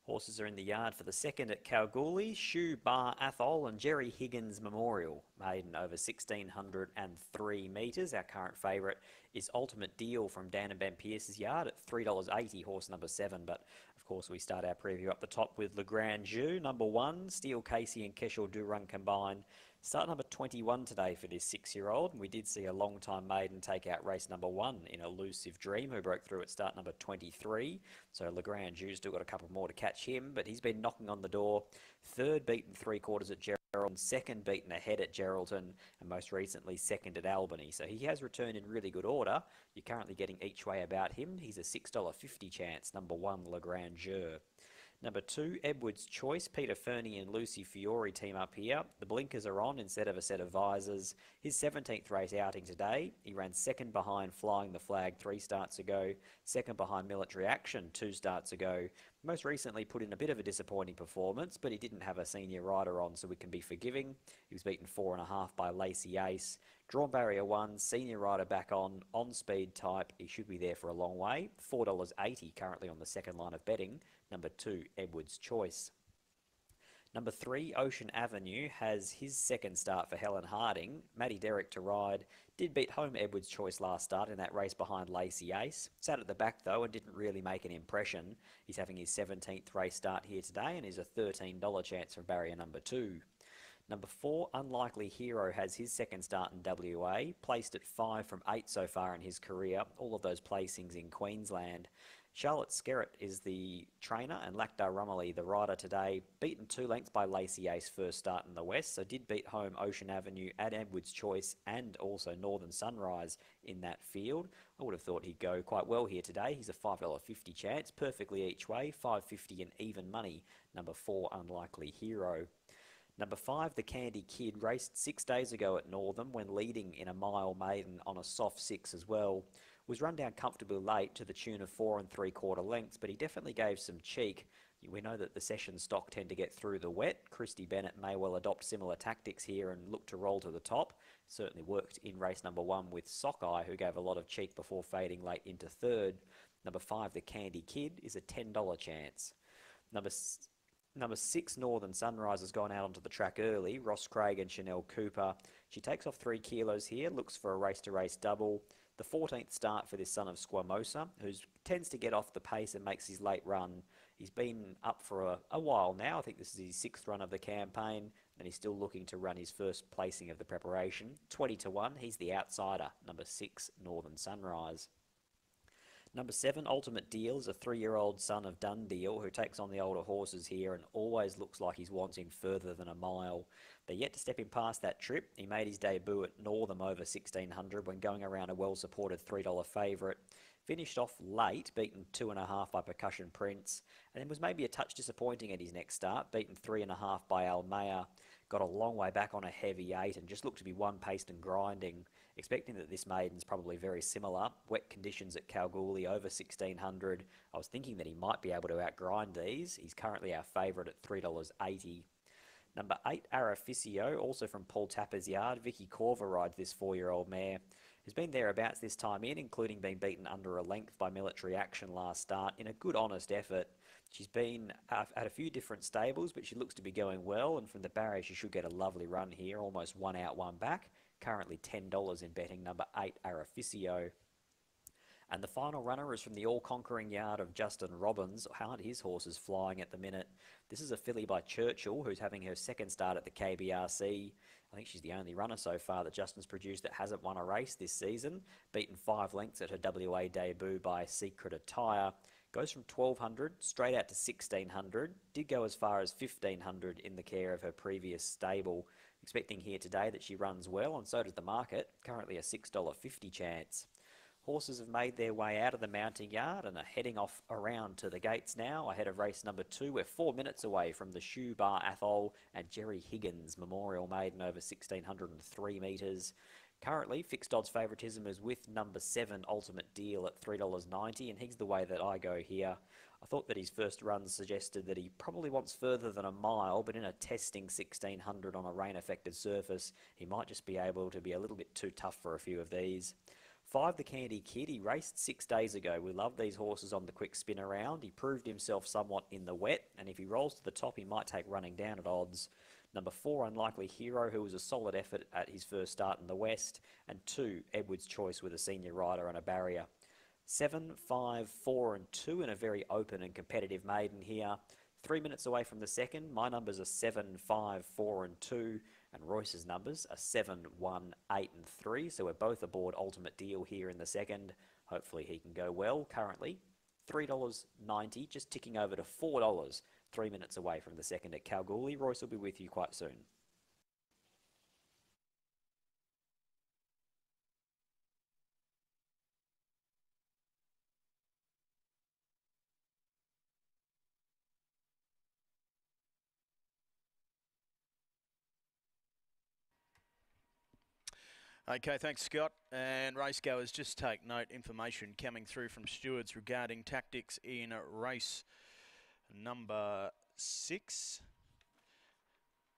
Horses are in the yard for the second at Kalgoorlie. Shoe Bar Athol and Gerry Higgins Memorial. Maiden over 1,603 metres. Our current favourite is Ultimate Deal from Dan and Ben Pearce's yard at $3.80, horse number 7. But of course, we start our preview up the top with Le Grand Jeu, number 1. Steel Casey and Keshel do run combined. Start number 21 today for this 6-year-old. And we did see a long-time maiden take out race number 1 in Elusive Dream, who broke through at start number 23. So Le Grand Jeu's still got a couple more to catch him, but he's been knocking on the door. Third beaten 3/4 at Geraldton, second beaten ahead at Geraldton, and most recently second at Albany. So he has returned in really good order. You're currently getting each way about him. He's a $6.50 chance, number 1 Le Grand Jeu. Number 2, Edward's Choice. Peter Fernie and Lucy Fiore team up here. The blinkers are on instead of a set of visors. His 17th race outing today. He ran second behind Flying the Flag 3 starts ago, second behind Military Action 2 starts ago. Most recently put in a bit of a disappointing performance, but he didn't have a senior rider on, so we can be forgiving. He was beaten 4.5 by Lacey Ace. Drawn barrier 1, senior rider back on speed type. He should be there for a long way. $4.80 currently on the second line of betting. Number 2, Edward's Choice. Number 3, Ocean Avenue, has his second start for Helen Harding. Matty Derrick to ride. Did beat home Edward's Choice last start in that race behind Lacey Ace. Sat at the back though and didn't really make an impression. He's having his 17th race start here today and is a $13 chance for barrier number 2. Number 4, Unlikely Hero, has his second start in WA, placed at 5 from 8 so far in his career, all of those placings in Queensland. Charlotte Skerritt is the trainer and Lakdar Rumley the rider today, beaten 2 lengths by Lacey Ace first start in the West, so did beat home Ocean Avenue at Edward's Choice and also Northern Sunrise in that field. I would have thought he'd go quite well here today. He's a $5.50 chance, perfectly each way, $5.50 and even money. Number 4, Unlikely Hero. Number 5, The Candy Kid, raced 6 days ago at Northam when leading in a mile maiden on a soft 6 as well. Was run down comfortably late to the tune of 4 3/4 lengths, but he definitely gave some cheek. We know that the session stock tend to get through the wet. Kristy Bennett may well adopt similar tactics here and look to roll to the top. Certainly worked in race number 1 with Sockeye, who gave a lot of cheek before fading late into third. Number 5, The Candy Kid, is a $10 chance. Number 6, Northern Sunrise, has gone out onto the track early. Ross Craig and Chanel Cooper. She takes off 3 kilos here, looks for a race-to-race double. The 14th start for this son of Squamosa, who tends to get off the pace and makes his late run. He's been up for a while now. I think this is his 6th run of the campaign, and he's still looking to run his first placing of the preparation. 20-1, he's the outsider. Number 6, Northern Sunrise. Number 7, Ultimate Deal, is a 3-year-old son of Dundeal who takes on the older horses here and always looks like he's wanting further than a mile. They're yet to step him past that trip. He made his debut at Northam over 1,600 when going around a well-supported $3 favourite. Finished off late, beaten 2.5 by Percussion Prince, and then was maybe a touch disappointing at his next start, beaten 3.5 by Almea. Got a long way back on a heavy 8 and just looked to be one-paced and grinding. Expecting that this maiden's probably very similar. Wet conditions at Kalgoorlie over 1,600. I was thinking that he might be able to outgrind these. He's currently our favourite at $3.80. Number 8, Araficio, also from Paul Tapper's yard. Vicky Corver rides this 4-year-old mare. Has been thereabouts this time in, including being beaten under a length by Military Action last start in a good, honest effort. She's been at a few different stables, but she looks to be going well, and from the barrier she should get a lovely run here, almost 1 out, 1 back. Currently $10 in betting. Number 8, Araficio. And the final runner is from the all-conquering yard of Justin Robbins. Aren't his horses flying at the minute? This is a filly by Churchill, who's having her second start at the KBRC. I think she's the only runner so far that Justin's produced that hasn't won a race this season. Beaten 5 lengths at her WA debut by Secret Attire. Goes from 1,200 straight out to 1,600. Did go as far as 1,500 in the care of her previous stable. Expecting here today that she runs well, and so does the market. Currently a $6.50 chance. Horses have made their way out of the mounting yard and are heading off around to the gates now, ahead of race number 2. We're 4 minutes away from the Shoe Bar Athol and Gerry Higgins Memorial Maiden over 1,603 metres. Currently, fixed odds favouritism is with number 7, Ultimate Deal, at $3.90, and he's the way that I go here. I thought that his first run suggested that he probably wants further than a mile, but in a testing 1,600 on a rain-affected surface, he might just be able to be a little bit too tough for a few of these. 5, the Candy Kid. He raced 6 days ago. We love these horses on the quick spin around. He proved himself somewhat in the wet, and if he rolls to the top, he might take running down at odds. Number 4, Unlikely Hero, who was a solid effort at his first start in the West. And 2, Edward's Choice with a senior rider and a barrier. 7, 5, 4 and 2 in a very open and competitive maiden here. 3 minutes away from the second. My numbers are 7, 5, 4 and 2. And Royce's numbers are 7, 1, 8 and 3. So we're both aboard Ultimate Deal here in the second. Hopefully he can go well. Currently $3.90, just ticking over to $4. 3 minutes away from the second at Kalgoorlie. Royce will be with you quite soon. Okay, thanks, Scott. And racegoers, just take note, information coming through from stewards regarding tactics in race number 6.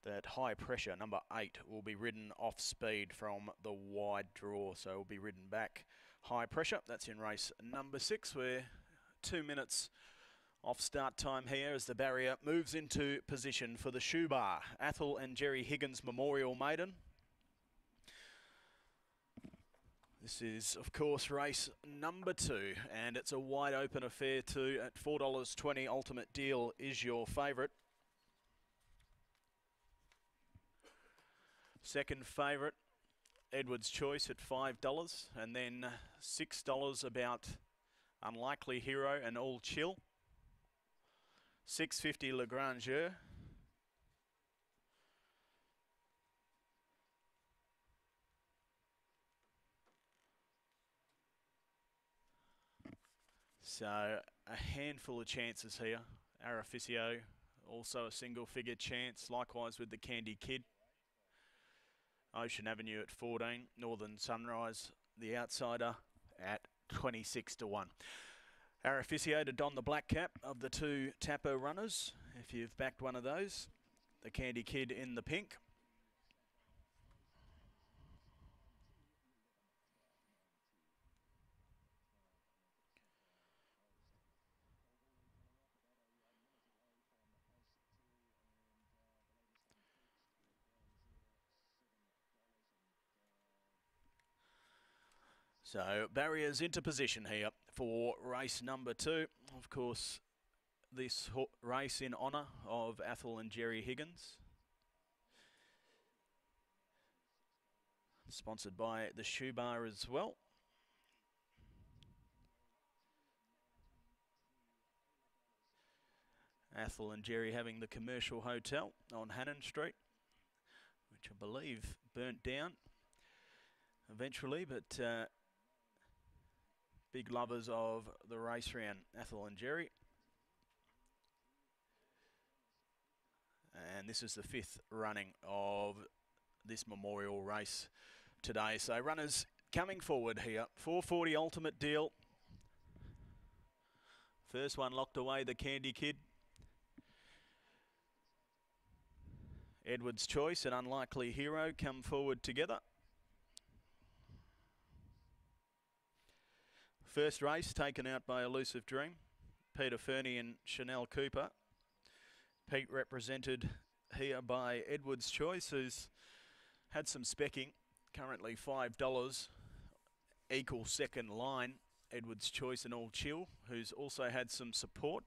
That high pressure, number 8, will be ridden off speed from the wide draw. So will be ridden back high pressure. That's in race number 6. We're 2 minutes off start time here as the barrier moves into position for the shoe bar. Athol and Gerry Higgins Memorial Maiden. This is, of course, race number 2, and it's a wide open affair too at $4.20. Ultimate Deal is your favourite. Second favourite, Edward's Choice at $5, and then $6 about Unlikely Hero and All Chill. $6.50 Le Grandeur. So a handful of chances here. Artificio, also a single figure chance. Likewise with the Candy Kid. Ocean Avenue at 14. Northern Sunrise, the outsider, at 26 to 1. Artificio to don the black cap of the 2 Tapper runners, if you've backed one of those. The Candy Kid in the pink. So barriers into position here for race number 2. Of course, this race in honour of Athol and Gerry Higgins. Sponsored by the Shoe Bar as well. Athol and Gerry having the commercial hotel on Hannon Street, which I believe burnt down eventually, but big lovers of the race round, Athol and Gerry. And this is the 5th running of this memorial race today. So runners coming forward here. 440 Ultimate Deal. First one locked away, the Candy Kid. Edward's Choice and Unlikely Hero come forward together. First race taken out by Elusive Dream. Peter Fernie and Chanel Cooper. Pete represented here by Edward's Choice, who's had some specking. Currently $5. Equal second line, Edward's Choice and All Chill, who's also had some support.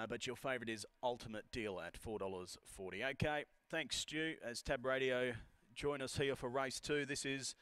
But your favourite is Ultimate Deal at $4.40. Okay, thanks Stu. As Tab Radio join us here for race 2. This is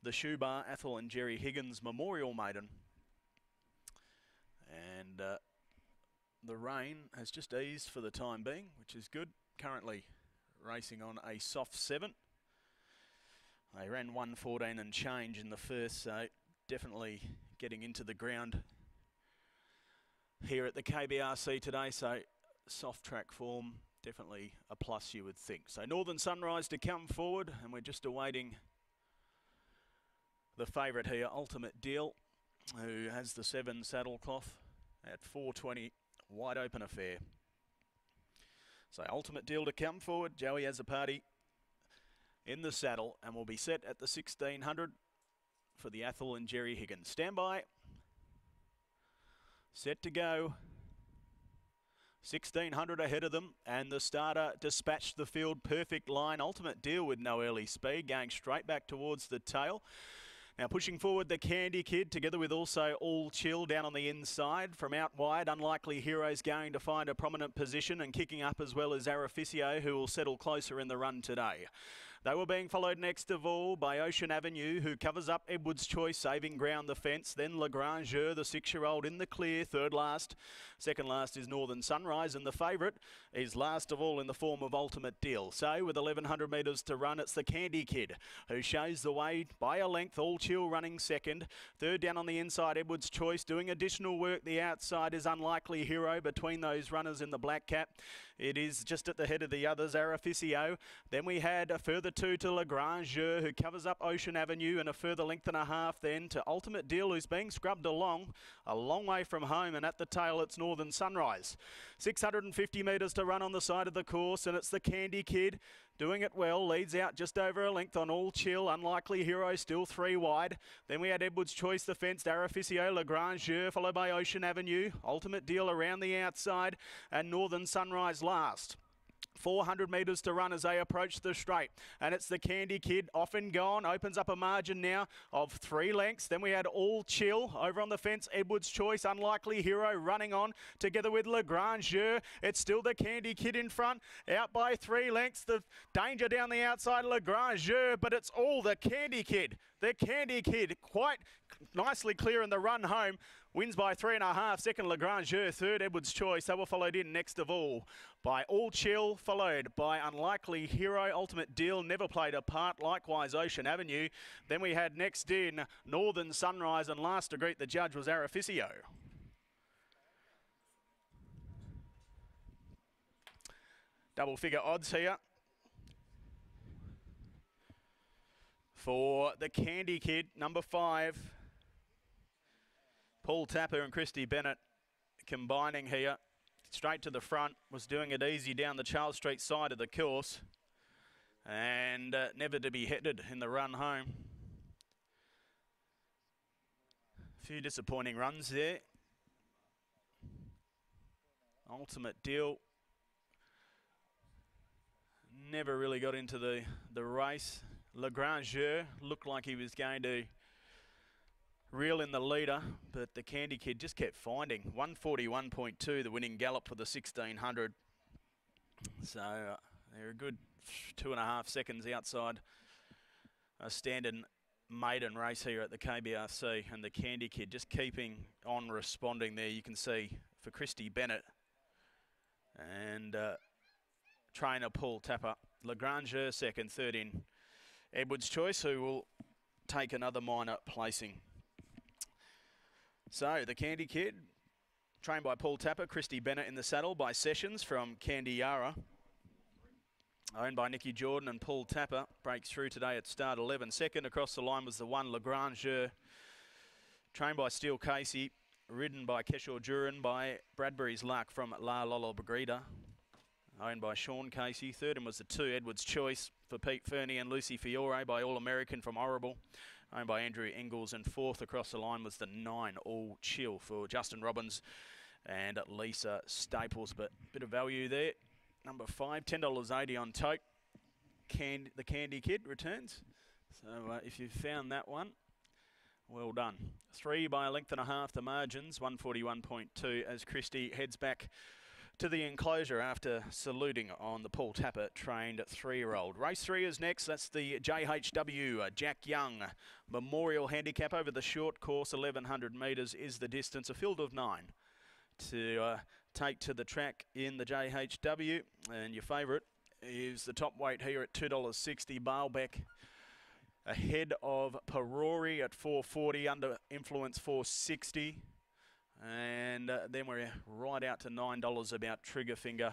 the Shoe Bar, Athol and Gerry Higgins Memorial Maiden. And the rain has just eased for the time being, which is good. Currently racing on a soft 7. They ran 1:14 and change in the first, so definitely getting into the ground here at the KBRC today. So soft track form, definitely a plus you would think. So Northern Sunrise to come forward, and we're just awaiting the favourite here, Ultimate Deal, who has the 7 saddlecloth at $4.20, wide open affair. So Ultimate Deal to come forward. Joey has a party in the saddle and will be set at the 1600. for the Athol and Gerry Higgins. Stand by. Set to go. 1600 ahead of them, and the starter dispatched the field. Perfect line. Ultimate Deal with no early speed, going straight back towards the tail. Now pushing forward the Candy Kid, together with also All Chill down on the inside. From out wide, Unlikely Hero's going to find a prominent position, and kicking up as well as Araficio, who will settle closer in the run today. They were being followed next of all by Ocean Avenue, who covers up Edward's Choice, saving ground the fence. Then Legrangeur, the 6-year-old, in the clear, third last. Second last is Northern Sunrise, and the favourite is last of all in the form of Ultimate Deal. So with 1100 metres to run, it's the Candy Kid who shows the way by a length. All Chill running second. Third down on the inside, Edward's Choice. Doing additional work the outside is Unlikely Hero between those runners in the black cap. It is just at the head of the others, Araficio. Then we had a further two to Legrangeur, who covers up Ocean Avenue, and a further length and a half then to Ultimate Deal, who's being scrubbed along a long way from home, and at the tail it's Northern Sunrise. 650 metres to run on the side of the course, and it's the Candy Kid doing it well. Leads out just over a length on All Chill. Unlikely Hero still 3 wide. Then we had Edward's Choice, the fenced, Araficio, Legrangeur, followed by Ocean Avenue. Ultimate Deal around the outside, and Northern Sunrise last. 400 metres to run as they approach the straight, and it's the Candy Kid off and gone. Opens up a margin now of 3 lengths. Then we had All Chill over on the fence. Edward's Choice, Unlikely Hero running on together with Legrangeur. It's still the Candy Kid in front, out by 3 lengths. The danger down the outside, Legrangeur, but it's all the Candy Kid. The Candy Kid quite nicely clear in the run home. Wins by 3.5. Second, Legrangeur. Third, Edward's Choice. They were followed in next of all by All Chill, followed by Unlikely Hero. Ultimate Deal never played a part. Likewise, Ocean Avenue. Then we had next in Northern Sunrise, and last to greet the judge was Araficio. Double figure odds here for the Candy Kid, number 5. Paul Tapper and Kristy Bennett combining here. Straight to the front, was doing it easy down the Charles Street side of the course, and never to be headed in the run home. A few disappointing runs there. Ultimate Deal never really got into the race. Legrangeur looked like he was going to reel in the leader, but the Candy Kid just kept finding. 141.2, the winning gallop for the 1600. So they're a good 2.5 seconds outside a standard maiden race here at the KBRC, and the Candy Kid just keeping on responding there. You can see for Kristy Bennett and trainer Paul Tapper. Legrangeur second, third in Edward's Choice, who will take another minor placing. So the Candy Kid, trained by Paul Tapper, Kristy Bennett in the saddle by Sessions from Candiara. Owned by Nicky Jordan and Paul Tapper. Breaks through today at start 11. Second across the line was the 1 Legrangeur. Trained by Steele Casey. Ridden by Keshore Duran by Bradbury's Luck from La Lola Bagrida. Owned by Sean Casey. Third and was the 2 Edward's Choice for Pete Fernie and Lucy Fiore by All American from Horrible. Owned by Andrew Ingalls, and fourth across the line was the 9 All Chill for Justin Robbins and Lisa Staples. But a bit of value there. Number 5, $10.80 on tote. The Candy Kid returns. So if you've found that one, well done. 3 by a length and a half, the margins, 141.2 as Kristy heads back to the enclosure after saluting on the Paul Tapper trained 3-year-old. Race 3 is next. That's the JHW Jack Young Memorial Handicap over the short course. 1100 metres is the distance. A field of 9 to take to the track in the JHW. And your favourite is the top weight here at $2.60. Baalbek ahead of Perori at $4.40. Under influence $4.60. And then we're right out to $9 about Triggerfinger.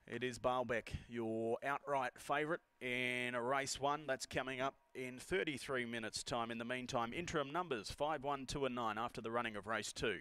It is Baalbek, your outright favourite in race 1. That's coming up in 33 minutes' time. In the meantime, interim numbers 5, 1, 2 and 9 after the running of race 2.